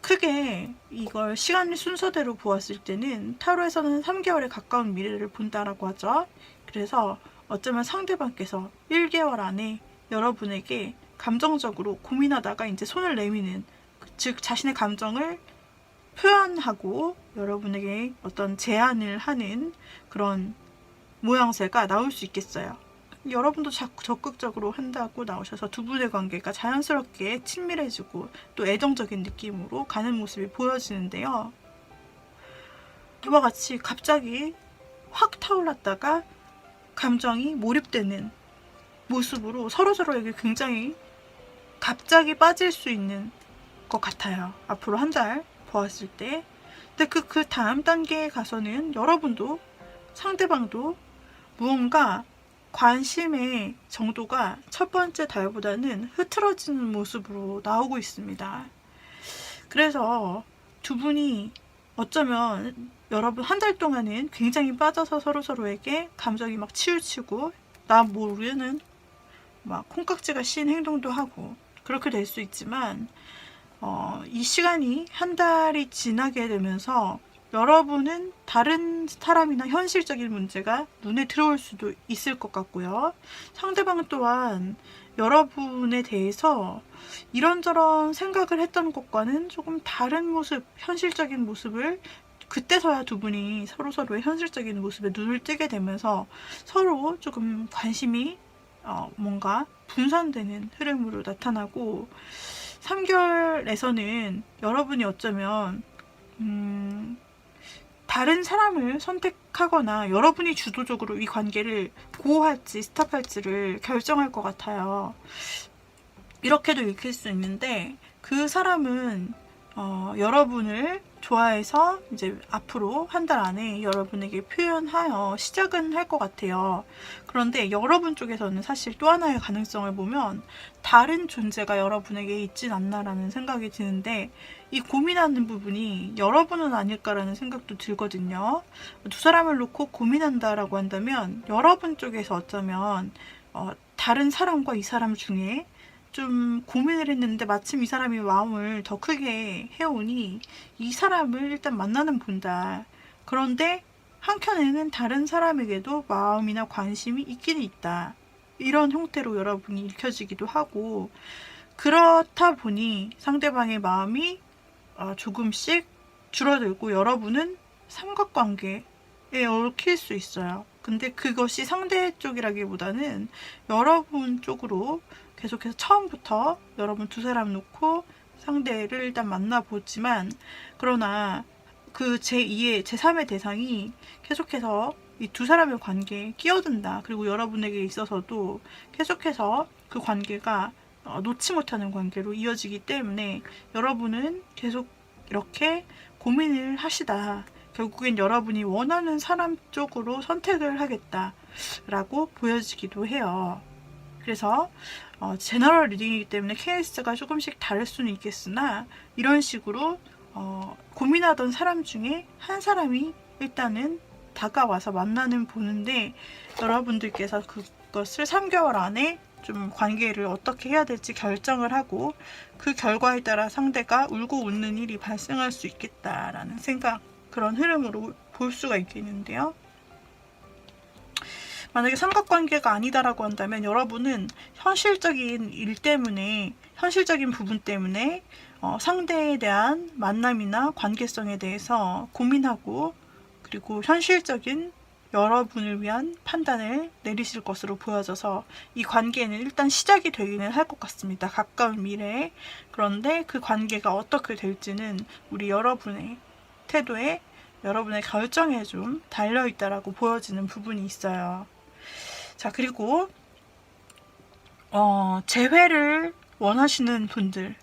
크게 이걸 시간 순서대로 보았을 때는 타로에서는 3개월에 가까운 미래를 본다라고 하죠. 그래서 어쩌면 상대방께서 1개월 안에 여러분에게 감정적으로 고민하다가 이제 손을 내미는, 즉 자신의 감정을 표현하고 여러분에게 어떤 제안을 하는 그런 모양새가 나올 수 있겠어요. 여러분도 자꾸 적극적으로 한다고 나오셔서 두 분의 관계가 자연스럽게 친밀해지고 또 애정적인 느낌으로 가는 모습이 보여지는데요. 이와 같이 갑자기 확 타올랐다가 감정이 몰입되는 모습으로 서로서로에게 굉장히 갑자기 빠질 수 있는 것 같아요. 앞으로 한 달 보았을 때. 근데 그 다음 단계에 가서는 여러분도 상대방도 무언가 관심의 정도가 첫 번째 달보다는 흐트러지는 모습으로 나오고 있습니다. 그래서 두 분이 어쩌면 여러분 한 달 동안은 굉장히 빠져서 서로서로에게 감정이 막 치우치고 나 모르는 막 콩깍지가 씌인 행동도 하고 그렇게 될 수 있지만 이 시간이 한 달이 지나게 되면서 여러분은 다른 사람이나 현실적인 문제가 눈에 들어올 수도 있을 것 같고요. 상대방 또한 여러분에 대해서 이런저런 생각을 했던 것과는 조금 다른 모습, 현실적인 모습을 그때서야 두 분이 서로서로의 현실적인 모습에 눈을 뜨게 되면서 서로 조금 관심이 뭔가 분산되는 흐름으로 나타나고 3개월에서는 여러분이 어쩌면 다른 사람을 선택하거나 여러분이 주도적으로 이 관계를 고할지 스탑할지를 결정할 것 같아요. 이렇게도 읽힐 수 있는데 그 사람은 여러분을 좋아해서 이제 앞으로 한 달 안에 여러분에게 표현하여 시작은 할 것 같아요. 그런데 여러분 쪽에서는 사실 또 하나의 가능성을 보면 다른 존재가 여러분에게 있진 않나라는 생각이 드는데 이 고민하는 부분이 여러분은 아닐까라는 생각도 들거든요. 두 사람을 놓고 고민한다라고 한다면 여러분 쪽에서 어쩌면 다른 사람과 이 사람 중에 좀 고민을 했는데 마침 이 사람이 마음을 더 크게 해오니 이 사람을 일단 만나는 본다. 그런데 한켠에는 다른 사람에게도 마음이나 관심이 있기는 있다. 이런 형태로 여러분이 읽혀지기도 하고 그렇다 보니 상대방의 마음이 조금씩 줄어들고 여러분은 삼각관계에 얽힐 수 있어요. 근데 그것이 상대 쪽이라기보다는 여러분 쪽으로 계속해서 처음부터 여러분 두 사람 놓고 상대를 일단 만나보지만 그러나 그 제2의 제3의 대상이 계속해서 이 두 사람의 관계에 끼어든다. 그리고 여러분에게 있어서도 계속해서 그 관계가 놓지 못하는 관계로 이어지기 때문에 여러분은 계속 이렇게 고민을 하시다. 결국엔 여러분이 원하는 사람 쪽으로 선택을 하겠다라고 보여지기도 해요. 그래서 제너럴 리딩이기 때문에 케이스가 조금씩 다를 수는 있겠으나 이런 식으로 고민하던 사람 중에 한 사람이 일단은 다가와서 만나는 보는데 여러분들께서 그것을 3개월 안에 좀 관계를 어떻게 해야 될지 결정을 하고 그 결과에 따라 상대가 울고 웃는 일이 발생할 수 있겠다라는 생각, 그런 흐름으로 볼 수가 있겠는데요. 만약에 삼각관계가 아니다라고 한다면 여러분은 현실적인 일 때문에, 현실적인 부분 때문에 상대에 대한 만남이나 관계성에 대해서 고민하고 그리고 현실적인 여러분을 위한 판단을 내리실 것으로 보여져서 이 관계는 일단 시작이 되기는 할 것 같습니다. 가까운 미래에. 그런데 그 관계가 어떻게 될지는 우리 여러분의 태도에, 여러분의 결정에 좀 달려있다라고 보여지는 부분이 있어요. 자, 그리고 재회를 원하시는 분들,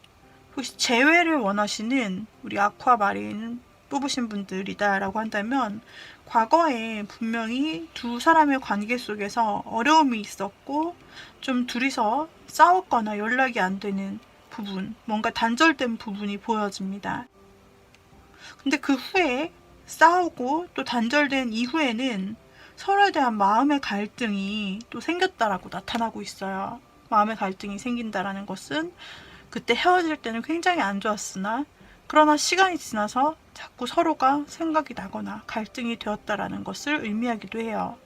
혹시 재회를 원하시는 우리 아쿠아마린 뽑으신 분들이다 라고 한다면, 과거에 분명히 두 사람의 관계 속에서 어려움이 있었고 좀 둘이서 싸웠거나 연락이 안 되는 부분, 뭔가 단절된 부분이 보여집니다. 근데 그 후에 싸우고 또 단절된 이후에는 서로에 대한 마음의 갈등이 또 생겼다라고 나타나고 있어요. 마음의 갈등이 생긴다라는 것은 그때 헤어질 때는 굉장히 안 좋았으나, 그러나 시간이 지나서 자꾸 서로가 생각이 나거나 갈등이 되었다라는 것을 의미하기도 해요.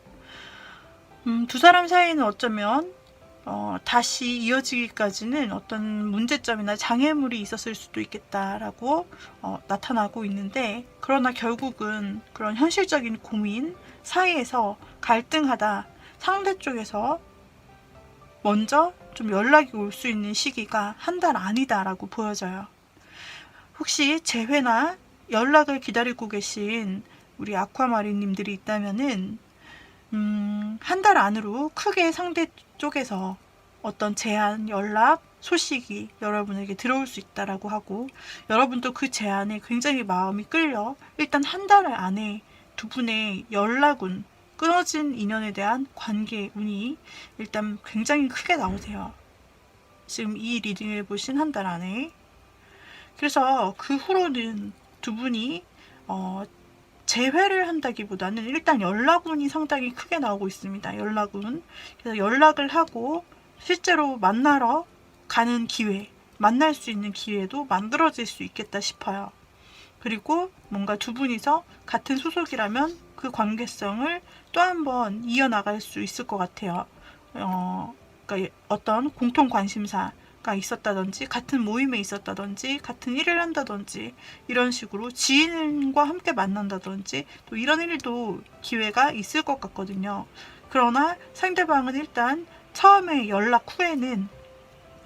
두 사람 사이는 어쩌면 다시 이어지기까지는 어떤 문제점이나 장애물이 있었을 수도 있겠다라고 나타나고 있는데, 그러나 결국은 그런 현실적인 고민 사이에서 갈등하다 상대 쪽에서 먼저 좀 연락이 올 수 있는 시기가 한 달 안이다라고 보여져요. 혹시 재회나 연락을 기다리고 계신 우리 아쿠아마린님들이 있다면은 한 달 안으로 크게 상대 쪽에서 어떤 제안, 연락, 소식이 여러분에게 들어올 수 있다라고 하고, 여러분도 그 제안에 굉장히 마음이 끌려 일단 한 달 안에 두 분의 연락운, 끊어진 인연에 대한 관계 운이 일단 굉장히 크게 나오세요. 지금 이 리딩을 보신 한 달 안에. 그래서 그 후로는 두 분이 재회를 한다기보다는 일단 연락운이 상당히 크게 나오고 있습니다. 연락운. 그래서 연락을 하고 실제로 만나러 가는 기회, 만날 수 있는 기회도 만들어질 수 있겠다 싶어요. 그리고 뭔가 두 분이서 같은 소속이라면 그 관계성을 또 한번 이어나갈 수 있을 것 같아요. 그러니까 어떤 공통 관심사가 있었다든지, 같은 모임에 있었다든지, 같은 일을 한다든지, 이런 식으로 지인과 함께 만난다든지, 또 이런 일도 기회가 있을 것 같거든요. 그러나 상대방은 일단 처음에 연락 후에는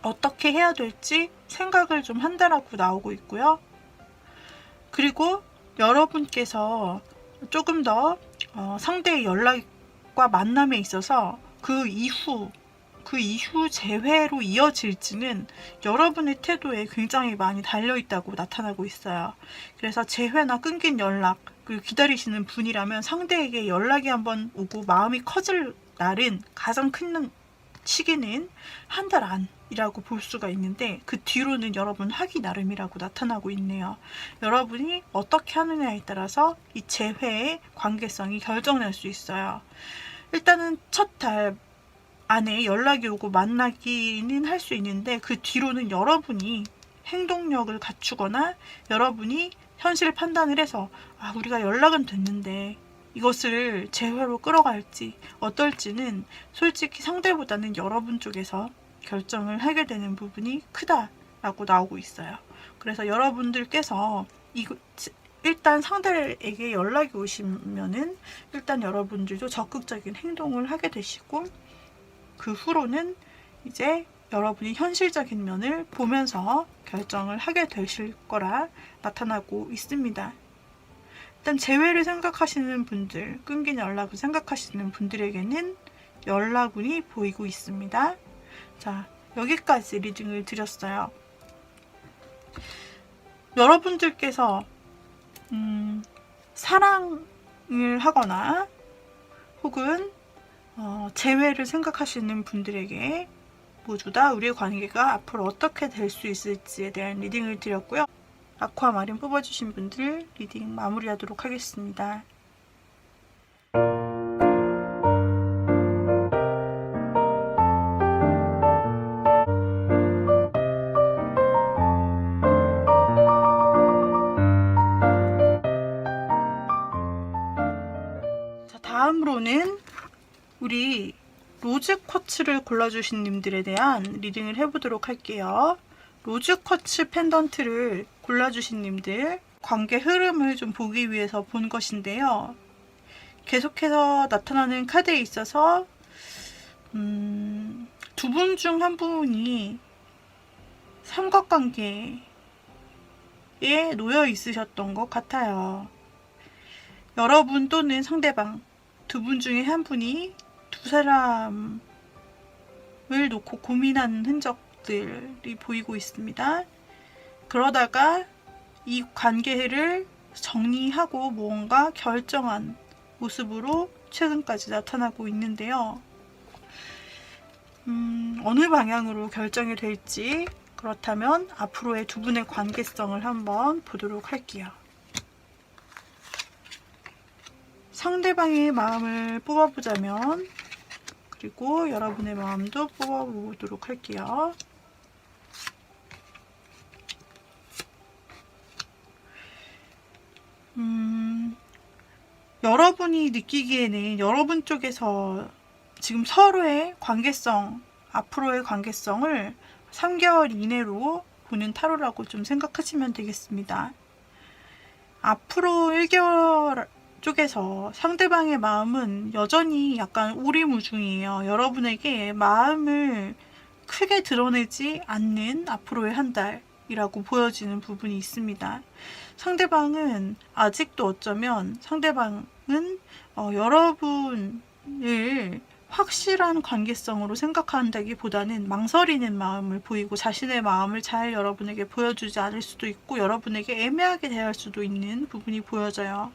어떻게 해야 될지 생각을 좀 한다라고 나오고 있고요. 그리고 여러분께서 조금 더 상대의 연락과 만남에 있어서 그 이후 재회로 이어질지는 여러분의 태도에 굉장히 많이 달려있다고 나타나고 있어요. 그래서 재회나 끊긴 연락, 그리고 기다리시는 분이라면 상대에게 연락이 한번 오고 마음이 커질 날은, 가장 큰 시기는 한 달 안이라고 볼 수가 있는데, 그 뒤로는 여러분 하기 나름이라고 나타나고 있네요. 여러분이 어떻게 하느냐에 따라서 이 재회의 관계성이 결정날 수 있어요. 일단은 첫 달 안에 연락이 오고 만나기는 할 수 있는데, 그 뒤로는 여러분이 행동력을 갖추거나 여러분이 현실 판단을 해서 우리가 연락은 됐는데 이것을 재회로 끌어갈지 어떨지는 솔직히 상대보다는 여러분 쪽에서 결정을 하게 되는 부분이 크다라고 나오고 있어요. 그래서 여러분들께서 일단 상대에게 연락이 오시면은 일단 여러분들도 적극적인 행동을 하게 되시고, 그 후로는 이제 여러분이 현실적인 면을 보면서 결정을 하게 되실 거라 나타나고 있습니다. 일단 재회를 생각하시는 분들, 끊긴 연락을 생각하시는 분들에게는 연락운이 보이고 있습니다. 자, 여기까지 리딩을 드렸어요. 여러분들께서 사랑을 하거나 혹은 재회를 생각하시는 분들에게 모두 다 우리의 관계가 앞으로 어떻게 될 수 있을지에 대한 리딩을 드렸고요. 아쿠아마린 뽑아주신 분들 리딩 마무리하도록 하겠습니다. 자, 다음으로는 우리 로즈 쿼츠를 골라주신 님들에 대한 리딩을 해보도록 할게요. 로즈 쿼츠 펜던트를 골라주신 님들 관계 흐름을 좀 보기 위해서 본 것인데요. 계속해서 나타나는 카드에 있어서 두 분 중 한 분이 삼각관계에 놓여 있으셨던 것 같아요. 여러분 또는 상대방 두 분 중에 한 분이 두 사람을 놓고 고민하는 흔적들이 보이고 있습니다. 그러다가 이 관계를 정리하고 뭔가 결정한 모습으로 최근까지 나타나고 있는데요. 어느 방향으로 결정이 될지, 그렇다면 앞으로의 두 분의 관계성을 한번 보도록 할게요. 상대방의 마음을 뽑아보자면, 그리고 여러분의 마음도 뽑아보도록 할게요. 여러분이 느끼기에는 여러분 쪽에서 지금 서로의 관계성, 앞으로의 관계성을 3개월 이내로 보는 타로라고 좀 생각하시면 되겠습니다. 앞으로 1개월 쪽에서 상대방의 마음은 여전히 약간 오리무중이에요. 여러분에게 마음을 크게 드러내지 않는 앞으로의 한 달이라고 보여지는 부분이 있습니다. 상대방은 아직도 어쩌면 상대방은 여러분을 확실한 관계성으로 생각한다기보다는 망설이는 마음을 보이고 자신의 마음을 잘 여러분에게 보여주지 않을 수도 있고 여러분에게 애매하게 대할 수도 있는 부분이 보여져요.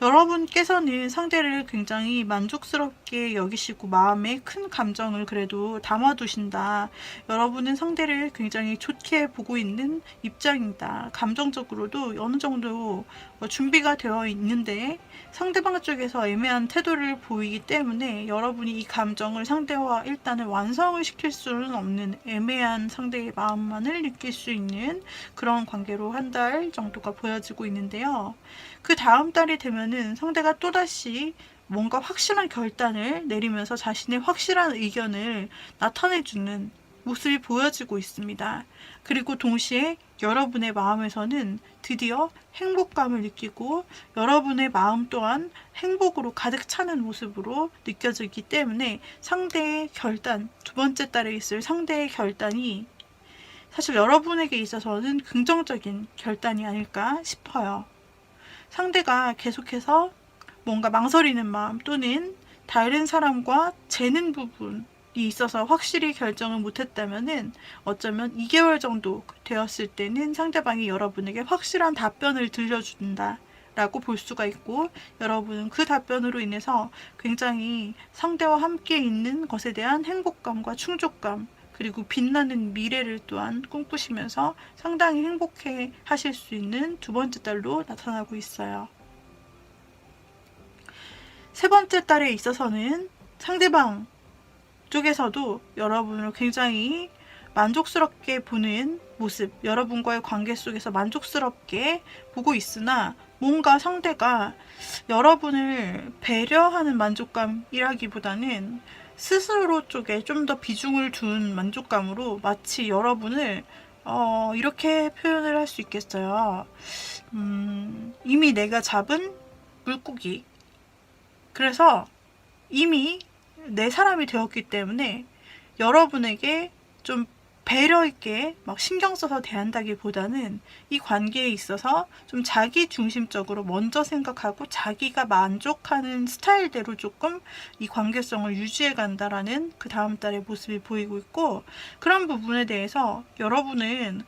여러분께서는 상대를 굉장히 만족스럽게 여기시고 마음에 큰 감정을 그래도 담아두신다. 여러분은 상대를 굉장히 좋게 보고 있는 입장이다. 감정적으로도 어느 정도 준비가 되어 있는데 상대방 쪽에서 애매한 태도를 보이기 때문에 여러분이 이 감정을 상대와 일단은 완성을 시킬 수는 없는 애매한 상대의 마음만을 느낄 수 있는 그런 관계로 한 달 정도가 보여지고 있는데요. 그 다음 달이 되면은 상대가 또다시 뭔가 확실한 결단을 내리면서 자신의 확실한 의견을 나타내주는 모습이 보여지고 있습니다. 그리고 동시에 여러분의 마음에서는 드디어 행복감을 느끼고 여러분의 마음 또한 행복으로 가득 차는 모습으로 느껴지기 때문에 상대의 결단, 두 번째 달에 있을 상대의 결단이 사실 여러분에게 있어서는 긍정적인 결단이 아닐까 싶어요. 상대가 계속해서 뭔가 망설이는 마음 또는 다른 사람과 재는 부분이 있어서 확실히 결정을 못했다면은 어쩌면 2개월 정도 되었을 때는 상대방이 여러분에게 확실한 답변을 들려준다 라고 볼 수가 있고 여러분은 그 답변으로 인해서 굉장히 상대와 함께 있는 것에 대한 행복감과 충족감 그리고 빛나는 미래를 또한 꿈꾸시면서 상당히 행복해 하실 수 있는 두 번째 달로 나타나고 있어요. 세 번째 달에 있어서는 상대방 쪽에서도 여러분을 굉장히 만족스럽게 보는 모습, 여러분과의 관계 속에서 만족스럽게 보고 있으나 뭔가 상대가 여러분을 배려하는 만족감이라기보다는 스스로 쪽에 좀 더 비중을 둔 만족감으로 마치 여러분을 이렇게 표현을 할 수 있겠어요. 이미 내가 잡은 물고기. 그래서 이미 내 사람이 되었기 때문에 여러분에게 좀 배려 있게 막 신경 써서 대한다기보다는 이 관계에 있어서 좀 자기 중심적으로 먼저 생각하고 자기가 만족하는 스타일대로 조금 이 관계성을 유지해 간다라는 그 다음 달의 모습이 보이고 있고 그런 부분에 대해서 여러분은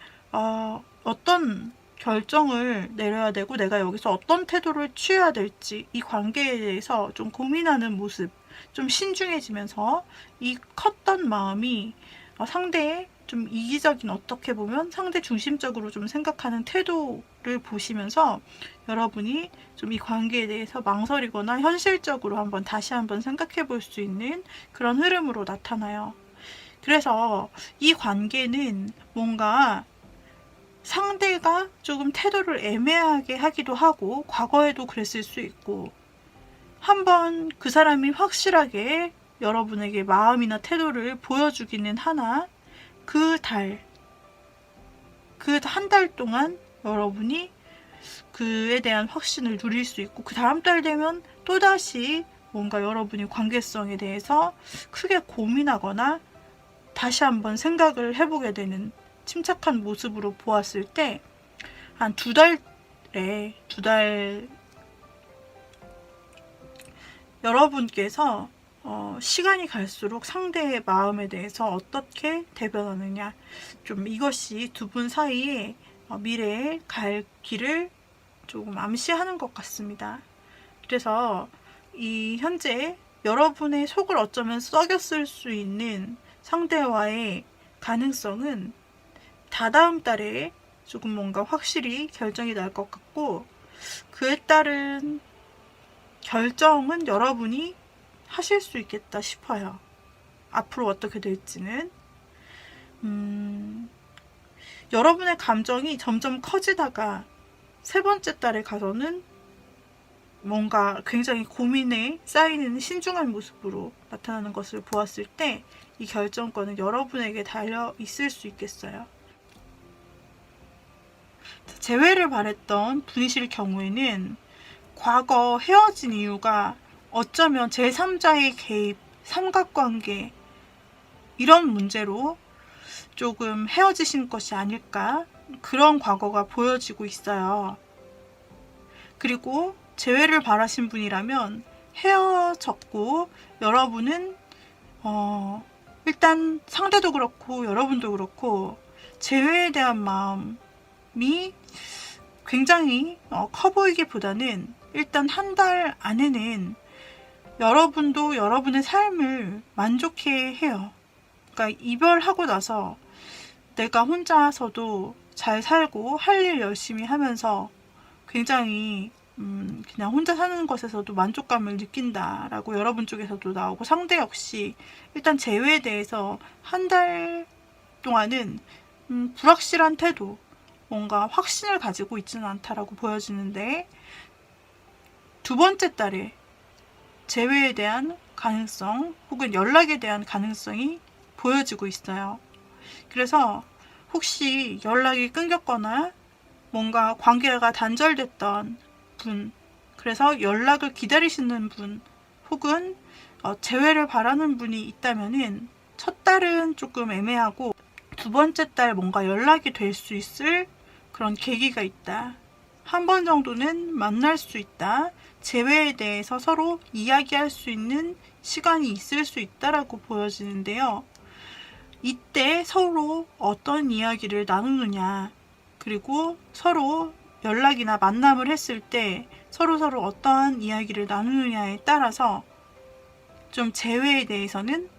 어떤 결정을 내려야 되고 내가 여기서 어떤 태도를 취해야 될지 이 관계에 대해서 좀 고민하는 모습 좀 신중해지면서 이 컸던 마음이 상대의 좀 이기적인 어떻게 보면 상대 중심적으로 좀 생각하는 태도를 보시면서 여러분이 좀 이 관계에 대해서 망설이거나 현실적으로 다시 한번 생각해 볼 수 있는 그런 흐름으로 나타나요. 그래서 이 관계는 뭔가 상대가 조금 태도를 애매하게 하기도 하고 과거에도 그랬을 수 있고 한번 그 사람이 확실하게 여러분에게 마음이나 태도를 보여주기는 하나 그 한 달 동안 여러분이 그에 대한 확신을 누릴 수 있고 그 다음 달 되면 또다시 뭔가 여러분이 관계성에 대해서 크게 고민하거나 다시 한번 생각을 해보게 되는 침착한 모습으로 보았을 때 한 두 달 여러분께서 시간이 갈수록 상대의 마음에 대해서 어떻게 대변하느냐, 좀 이것이 두 분 사이에 미래에 갈 길을 조금 암시하는 것 같습니다. 그래서 이 현재 여러분의 속을 어쩌면 썩였을 수 있는 상대와의 가능성은 다다음 달에 조금 뭔가 확실히 결정이 날 것 같고, 그에 따른 결정은 여러분이 하실 수 있겠다 싶어요. 앞으로 어떻게 될지는. 여러분의 감정이 점점 커지다가 세 번째 달에 가서는 뭔가 굉장히 고민에 쌓이는 신중한 모습으로 나타나는 것을 보았을 때 이 결정권은 여러분에게 달려 있을 수 있겠어요. 재회를 바랬던 분이실 경우에는 과거 헤어진 이유가 어쩌면 제3자의 개입, 삼각관계 이런 문제로 조금 헤어지신 것이 아닐까, 그런 과거가 보여지고 있어요. 그리고 재회를 바라신 분이라면 헤어졌고 여러분은 일단 상대도 그렇고 여러분도 그렇고 재회에 대한 마음이 굉장히 커 보이기보다는 일단 한 달 안에는 여러분도 여러분의 삶을 만족해 해요. 그러니까 이별하고 나서 내가 혼자서도 잘 살고 할 일 열심히 하면서 굉장히 그냥 혼자 사는 것에서도 만족감을 느낀다라고 여러분 쪽에서도 나오고, 상대 역시 일단 재회에 대해서 한 달 동안은 불확실한 태도, 뭔가 확신을 가지고 있지는 않다라고 보여지는데, 두 번째 달에 재회에 대한 가능성 혹은 연락에 대한 가능성이 보여지고 있어요. 그래서 혹시 연락이 끊겼거나 뭔가 관계가 단절됐던 분, 그래서 연락을 기다리시는 분, 혹은 재회를 바라는 분이 있다면은 첫 달은 조금 애매하고 두 번째 달 뭔가 연락이 될 수 있을 그런 계기가 있다. 한 번 정도는 만날 수 있다. 재회에 대해서 서로 이야기할 수 있는 시간이 있을 수 있다라고 보여지는데요. 이때 서로 어떤 이야기를 나누느냐, 그리고 서로 연락이나 만남을 했을 때 서로 어떠한 이야기를 나누느냐에 따라서 좀 재회에 대해서는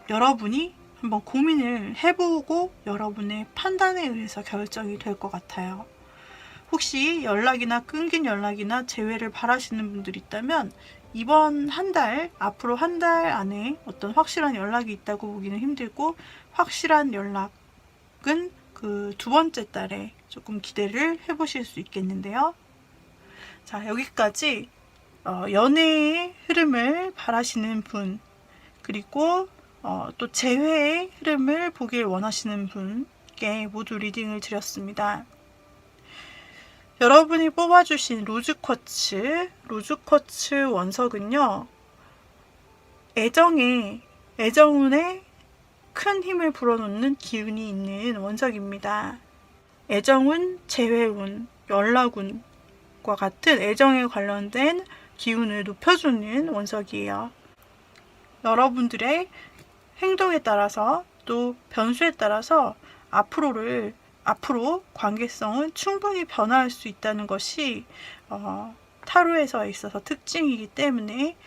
여러분이 한번 고민을 해보고 여러분의 판단에 의해서 결정이 될 것 같아요. 혹시 연락이나 끊긴 연락이나 재회를 바라시는 분들이 있다면 이번 한 달, 앞으로 한 달 안에 어떤 확실한 연락이 있다고 보기는 힘들고, 확실한 연락은 그 두 번째 달에 조금 기대를 해보실 수 있겠는데요. 자, 여기까지 연애의 흐름을 바라시는 분, 그리고 또 재회의 흐름을 보길 원하시는 분께 모두 리딩을 드렸습니다. 여러분이 뽑아주신 로즈쿼츠 원석은요, 애정운에 큰 힘을 불어넣는 기운이 있는 원석입니다. 애정운, 재회운, 연락운과 같은 애정에 관련된 기운을 높여주는 원석이에요. 여러분들의 행동에 따라서 또 변수에 따라서 앞으로 관계성은 충분히 변화할 수 있다는 것이 타로에서 있어서 특징이기 때문에,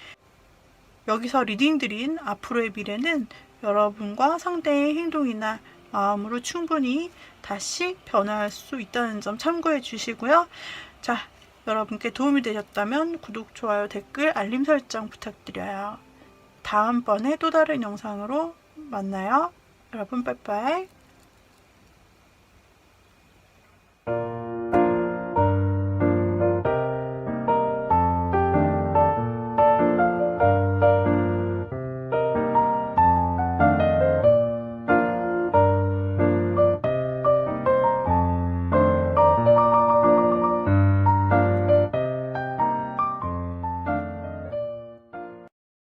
여기서 리딩드린 앞으로의 미래는 여러분과 상대의 행동이나 마음으로 충분히 다시 변화할 수 있다는 점 참고해 주시고요. 자, 여러분께 도움이 되셨다면 구독, 좋아요, 댓글, 알림 설정 부탁드려요. 다음번에 또 다른 영상으로 만나요. 여러분 빠이빠이.